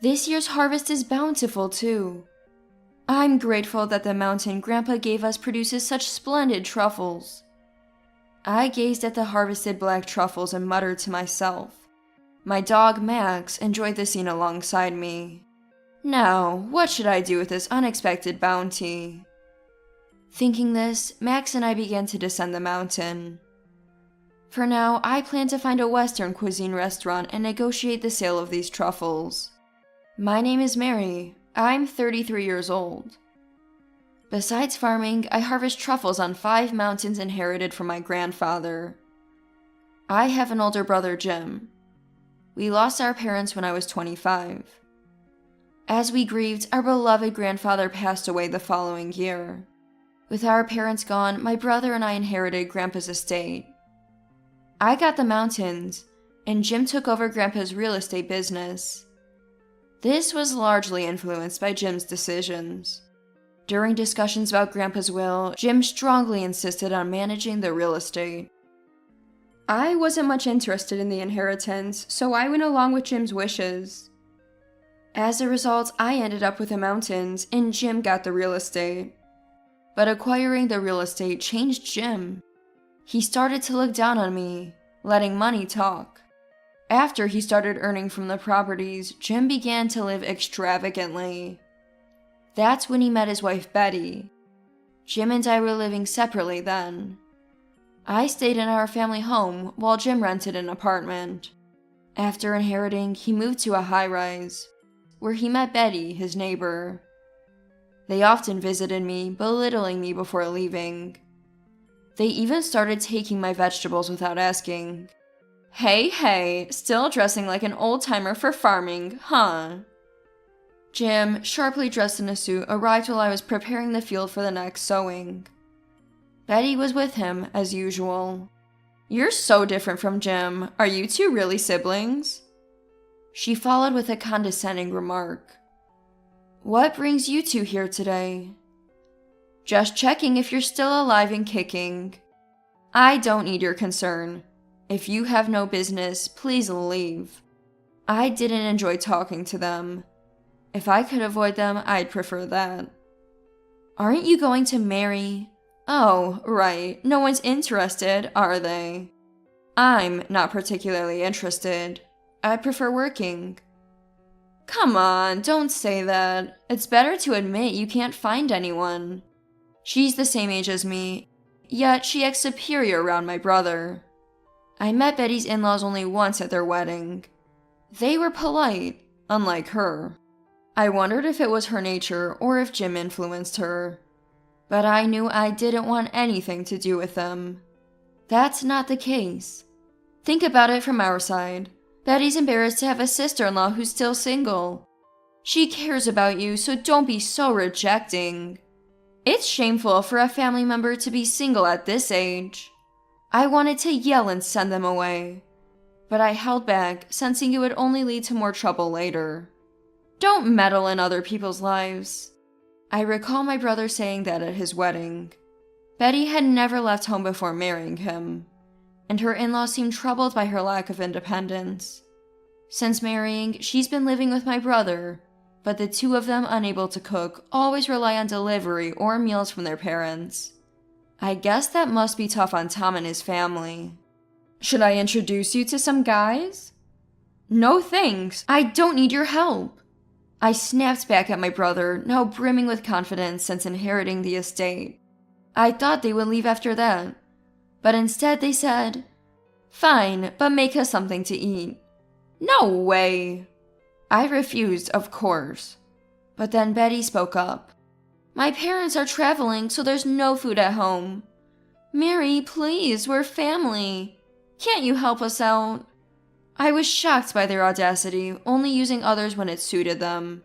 This year's harvest is bountiful too. I'm grateful that the mountain Grandpa gave us produces such splendid truffles. I gazed at the harvested black truffles and muttered to myself. My dog Max enjoyed the scene alongside me. Now, what should I do with this unexpected bounty? Thinking this, Max and I began to descend the mountain. For now, I plan to find a Western cuisine restaurant and negotiate the sale of these truffles. My name is Mary. I'm 33 years old. Besides farming, I harvest truffles on 5 mountains inherited from my grandfather. I have an older brother, Jim. We lost our parents when I was 25. As we grieved, our beloved grandfather passed away the following year. With our parents gone, my brother and I inherited Grandpa's estate. I got the mountains, and Jim took over Grandpa's real estate business. This was largely influenced by Jim's decisions. During discussions about Grandpa's will, Jim strongly insisted on managing the real estate. I wasn't much interested in the inheritance, so I went along with Jim's wishes. As a result, I ended up with the mountains, and Jim got the real estate. But acquiring the real estate changed Jim. He started to look down on me, letting money talk. After he started earning from the properties, Jim began to live extravagantly. That's when he met his wife Betty. Jim and I were living separately then. I stayed in our family home while Jim rented an apartment. After inheriting, he moved to a high-rise, where he met Betty, his neighbor. They often visited me, belittling me before leaving. They even started taking my vegetables without asking. Hey, still dressing like an old-timer for farming, huh? Jim, sharply dressed in a suit, arrived while I was preparing the field for the next sowing. Betty was with him, as usual. You're so different from Jim. Are you two really siblings? She followed with a condescending remark. What brings you two here today? Just checking if you're still alive and kicking. I don't need your concern. If you have no business, please leave. I didn't enjoy talking to them. If I could avoid them, I'd prefer that. Aren't you going to marry? Oh, right. No one's interested, are they? I'm not particularly interested. I prefer working. Come on, don't say that. It's better to admit you can't find anyone. She's the same age as me, yet she acts superior around my brother. I met Betty's in-laws only once at their wedding. They were polite, unlike her. I wondered if it was her nature or if Jim influenced her. But I knew I didn't want anything to do with them. That's not the case. Think about it from our side. Betty's embarrassed to have a sister-in-law who's still single. She cares about you, so don't be so rejecting. It's shameful for a family member to be single at this age. I wanted to yell and send them away, but I held back, sensing it would only lead to more trouble later. Don't meddle in other people's lives. I recall my brother saying that at his wedding. Betty had never left home before marrying him, and her in-laws seemed troubled by her lack of independence. Since marrying, she's been living with my brother, but the two of them, unable to cook, always rely on delivery or meals from their parents. I guess that must be tough on Tom and his family. Should I introduce you to some guys? No thanks, I don't need your help. I snapped back at my brother, now brimming with confidence since inheriting the estate. I thought they would leave after that, but instead they said, Fine, but make us something to eat. No way! I refused, of course. But then Betty spoke up. My parents are traveling, so there's no food at home. Mary, please, we're family. Can't you help us out? I was shocked by their audacity, only using others when it suited them.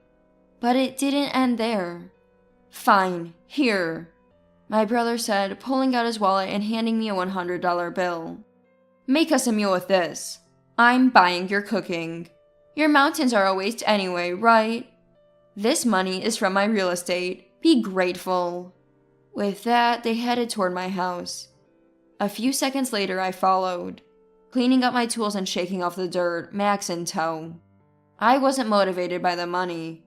But it didn't end there. Fine, here, my brother said, pulling out his wallet and handing me a $100 bill. Make us a meal with this. I'm buying your cooking. Your mountains are a waste anyway, right? This money is from my real estate. Be grateful. With that, they headed toward my house. A few seconds later, I followed, cleaning up my tools and shaking off the dirt, Max in tow. I wasn't motivated by the money.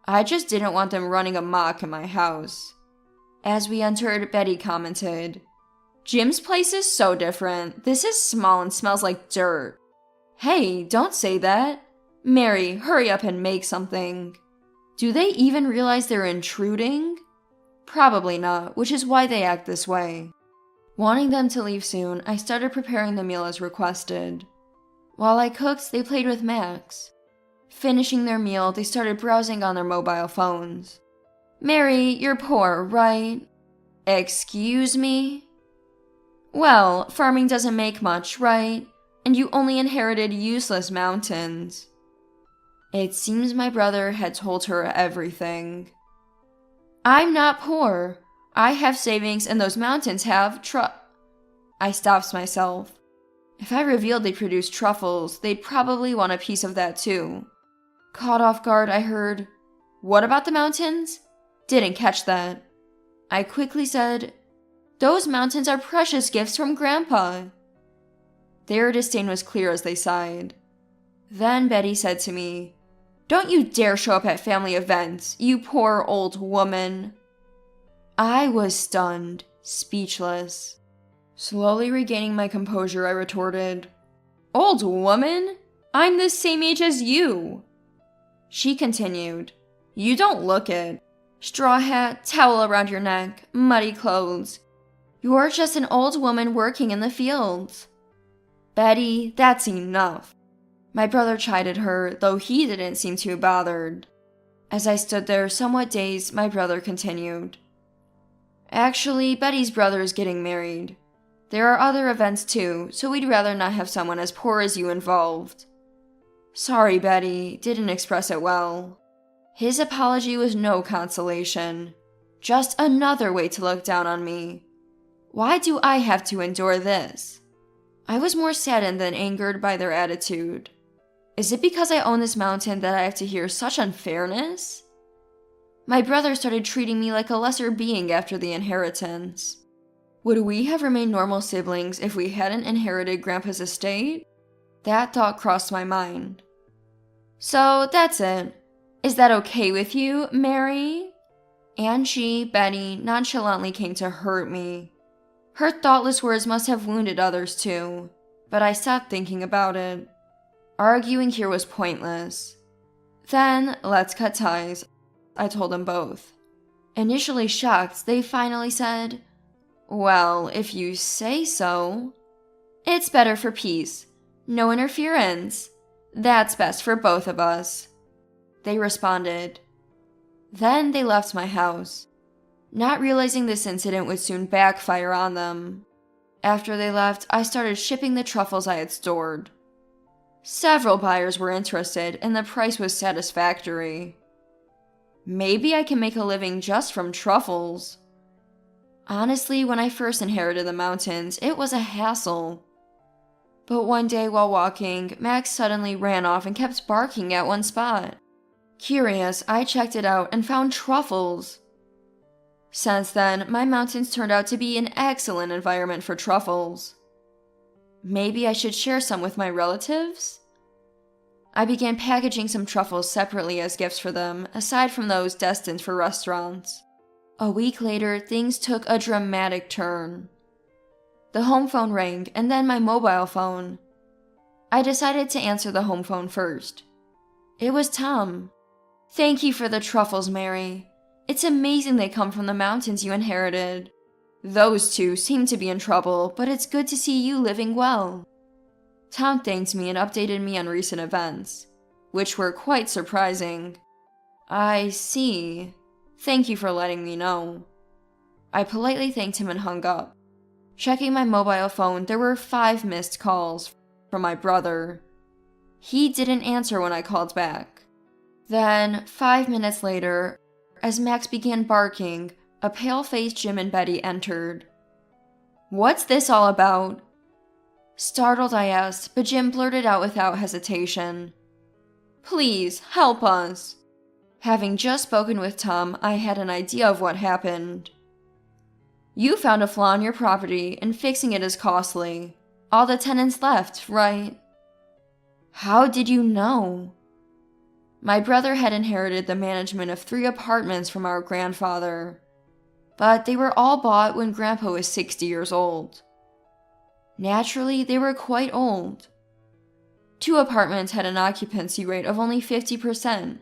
I just didn't want them running amok in my house. As we entered, Betty commented, "Jim's place is so different. This is small and smells like dirt." Hey, don't say that. Mary, hurry up and make something. Do they even realize they're intruding? Probably not, which is why they act this way. Wanting them to leave soon, I started preparing the meal as requested. While I cooked, they played with Max. Finishing their meal, they started browsing on their mobile phones. "Mary, you're poor, right?" "Excuse me?" "Well, farming doesn't make much, right? And you only inherited useless mountains." It seems my brother had told her everything. "I'm not poor. I have savings and those mountains have I stopped myself. If I revealed they produced truffles, they'd probably want a piece of that too. Caught off guard, I heard, "What about the mountains?" Didn't catch that. I quickly said, "Those mountains are precious gifts from Grandpa." Their disdain was clear as they sighed. Then Betty said to me, "Don't you dare show up at family events, you poor old woman." I was stunned, speechless. Slowly regaining my composure, I retorted, "Old woman? I'm the same age as you." She continued, "You don't look it. Straw hat, towel around your neck, muddy clothes. You're just an old woman working in the fields." "Betty, that's enough." My brother chided her, though he didn't seem too bothered. As I stood there, somewhat dazed, my brother continued, "Actually, Betty's brother is getting married. There are other events too, so we'd rather not have someone as poor as you involved." Sorry, Betty, didn't express it well. His apology was no consolation, just another way to look down on me. Why do I have to endure this? I was more saddened than angered by their attitude. Is it because I own this mountain that I have to hear such unfairness? My brother started treating me like a lesser being after the inheritance. Would we have remained normal siblings if we hadn't inherited Grandpa's estate? That thought crossed my mind. "So that's it. Is that okay with you, Mary?" And she, Betty, nonchalantly came to hurt me. Her thoughtless words must have wounded others too, but I stopped thinking about it. Arguing here was pointless. "Then, let's cut ties," I told them both. Initially shocked, they finally said, "Well, if you say so." "It's better for peace. No interference. That's best for both of us," they responded. Then they left my house, not realizing this incident would soon backfire on them. After they left, I started shipping the truffles I had stored. Several buyers were interested, and the price was satisfactory. Maybe I can make a living just from truffles. Honestly, when I first inherited the mountains, it was a hassle. But one day while walking, Max suddenly ran off and kept barking at one spot. Curious, I checked it out and found truffles. Since then, my mountains turned out to be an excellent environment for truffles. Maybe I should share some with my relatives? I began packaging some truffles separately as gifts for them, aside from those destined for restaurants. A week later, things took a dramatic turn. The home phone rang, and then my mobile phone. I decided to answer the home phone first. It was Tom. "Thank you for the truffles, Mary. It's amazing they come from the mountains you inherited. Those two seem to be in trouble, but it's good to see you living well." Tom thanked me and updated me on recent events, which were quite surprising. "I see. Thank you for letting me know." I politely thanked him and hung up. Checking my mobile phone, there were 5 missed calls from my brother. He didn't answer when I called back. Then, 5 minutes later, as Max began barking, a pale-faced Jim and Betty entered. "What's this all about?" Startled, I asked, but Jim blurted out without hesitation, "Please, help us." Having just spoken with Tom, I had an idea of what happened. "You found a flaw in your property, and fixing it is costly. All the tenants left, right?" "How did you know?" My brother had inherited the management of 3 apartments from our grandfather, but they were all bought when Grandpa was 60 years old. Naturally, they were quite old. 2 apartments had an occupancy rate of only 50%,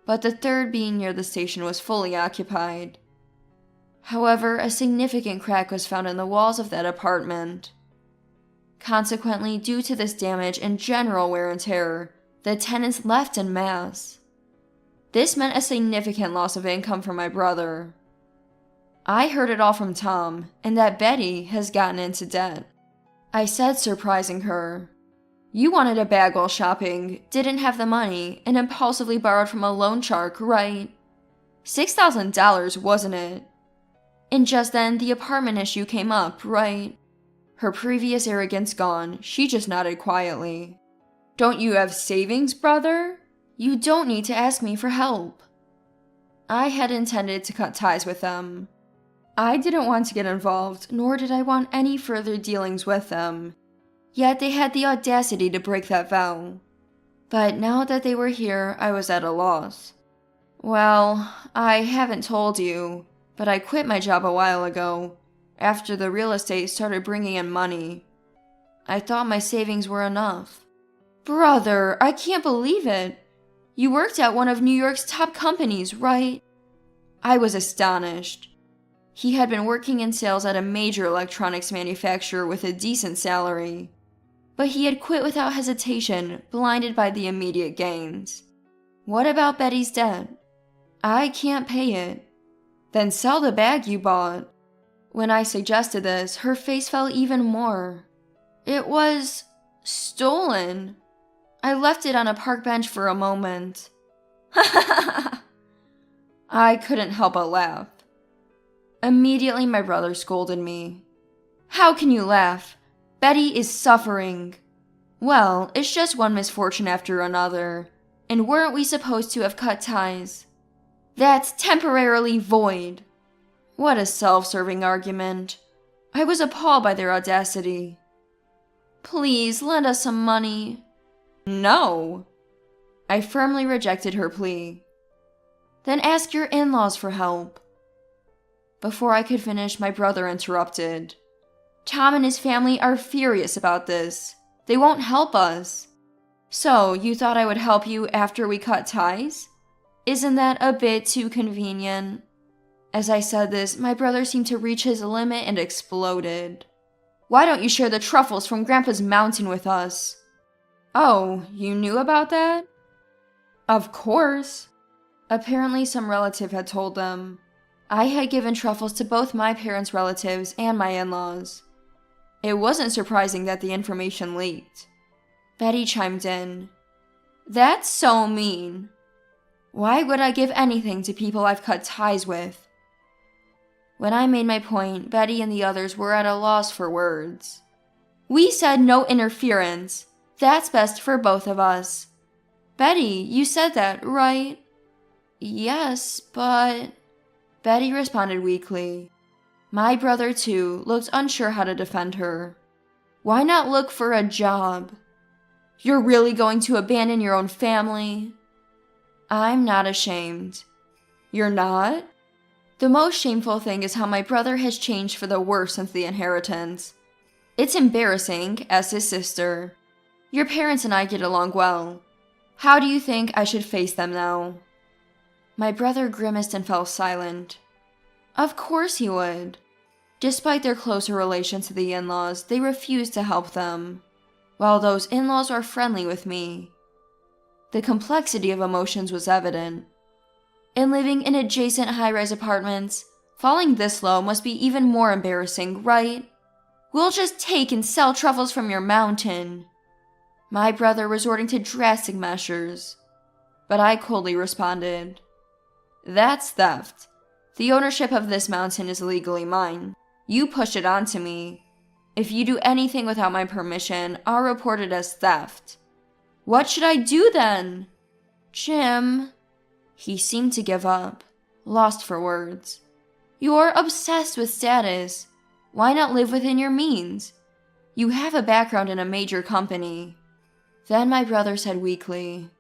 but the third, being near the station, was fully occupied. However, a significant crack was found in the walls of that apartment. Consequently, due to this damage and general wear and tear, the tenants left en masse. This meant a significant loss of income for my brother. I heard it all from Tom, and that Betty has gotten into debt. I said, surprising her. You wanted a bag while shopping, didn't have the money, and impulsively borrowed from a loan shark, right? $6,000, wasn't it? And just then, the apartment issue came up, right? Her previous arrogance gone, she just nodded quietly. Don't you have savings, brother? You don't need to ask me for help. I had intended to cut ties with them. I didn't want to get involved, nor did I want any further dealings with them. Yet they had the audacity to break that vow. But now that they were here, I was at a loss. Well, I haven't told you, but I quit my job a while ago, after the real estate started bringing in money. I thought my savings were enough. Brother, I can't believe it. You worked at one of New York's top companies, right? I was astonished. He had been working in sales at a major electronics manufacturer with a decent salary. But he had quit without hesitation, blinded by the immediate gains. What about Betty's debt? I can't pay it. Then sell the bag you bought. When I suggested this, her face fell even more. It was stolen. I left it on a park bench for a moment. I couldn't help but laugh. Immediately, my brother scolded me. How can you laugh? Betty is suffering. Well, it's just one misfortune after another. And weren't we supposed to have cut ties? That's temporarily void. What a self-serving argument. I was appalled by their audacity. Please, lend us some money. No. I firmly rejected her plea. Then ask your in-laws for help. Before I could finish, my brother interrupted. Tom and his family are furious about this. They won't help us. So, you thought I would help you after we cut ties? Isn't that a bit too convenient? As I said this, my brother seemed to reach his limit and exploded. Why don't you share the truffles from Grandpa's mountain with us? Oh, you knew about that? Of course. Apparently some relative had told them. I had given truffles to both my parents' relatives and my in-laws. It wasn't surprising that the information leaked. Betty chimed in. That's so mean. Why would I give anything to people I've cut ties with? When I made my point, Betty and the others were at a loss for words. We said no interference. That's best for both of us. Betty, you said that, right? Yes, but... Betty responded weakly. My brother, too, looked unsure how to defend her. Why not look for a job? You're really going to abandon your own family? I'm not ashamed. You're not? The most shameful thing is how my brother has changed for the worse since the inheritance. It's embarrassing, as his sister. Your parents and I get along well. How do you think I should face them now? My brother grimaced and fell silent. Of course he would. Despite their closer relation to the in-laws, they refused to help them, while those in-laws were friendly with me. The complexity of emotions was evident. In living in adjacent high-rise apartments, falling this low must be even more embarrassing, right? We'll just take and sell truffles from your mountain. My brother resorting to drastic measures, but I coldly responded. That's theft. The ownership of this mountain is legally mine. You pushed it onto me. If you do anything without my permission, I'll report it as theft. What should I do then? Jim. He seemed to give up, lost for words. You're obsessed with status. Why not live within your means? You have a background in a major company. Then my brother said weakly,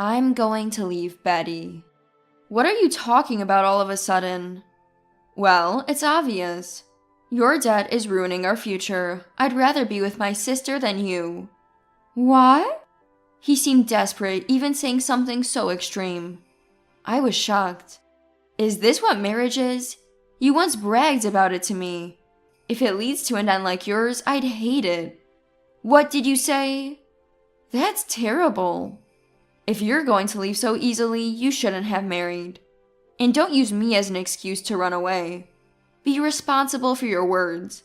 I'm going to leave Betty. What are you talking about all of a sudden? Well, it's obvious. Your debt is ruining our future. I'd rather be with my sister than you. What? He seemed desperate, even saying something so extreme. I was shocked. Is this what marriage is? You once bragged about it to me. If it leads to an end like yours, I'd hate it. What did you say? That's terrible. If you're going to leave so easily, you shouldn't have married. And don't use me as an excuse to run away. Be responsible for your words.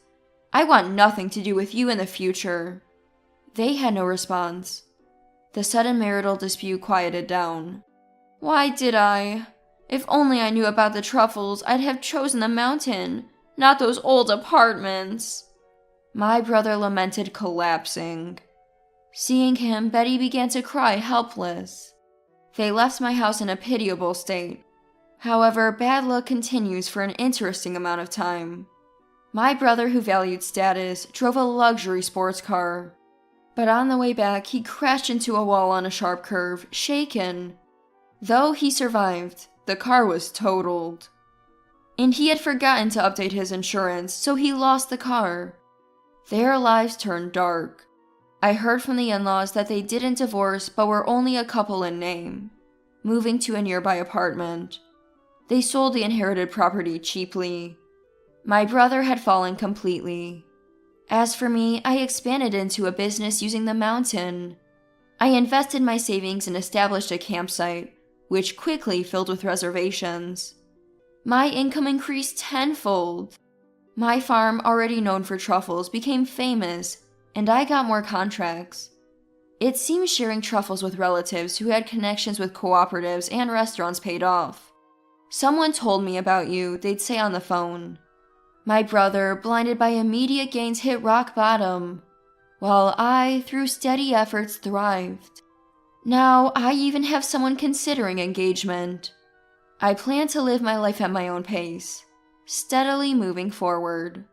I want nothing to do with you in the future. They had no response. The sudden marital dispute quieted down. Why did I? If only I knew about the truffles, I'd have chosen the mountain, not those old apartments. My brother lamented, collapsing. Seeing him, Betty began to cry, helpless. They left my house in a pitiable state. However, bad luck continues for an interesting amount of time. My brother, who valued status, drove a luxury sports car. But on the way back, he crashed into a wall on a sharp curve, shaken. Though he survived, the car was totaled. And he had forgotten to update his insurance, so he lost the car. Their lives turned dark. I heard from the in-laws that they didn't divorce but were only a couple in name, moving to a nearby apartment. They sold the inherited property cheaply. My brother had fallen completely. As for me, I expanded into a business using the mountain. I invested my savings and established a campsite, which quickly filled with reservations. My income increased tenfold. My farm, already known for truffles, became famous, and I got more contracts. It seems sharing truffles with relatives who had connections with cooperatives and restaurants paid off. Someone told me about you, they'd say on the phone. My brother, blinded by immediate gains, hit rock bottom, while I, through steady efforts, thrived. Now, I even have someone considering engagement. I plan to live my life at my own pace, steadily moving forward.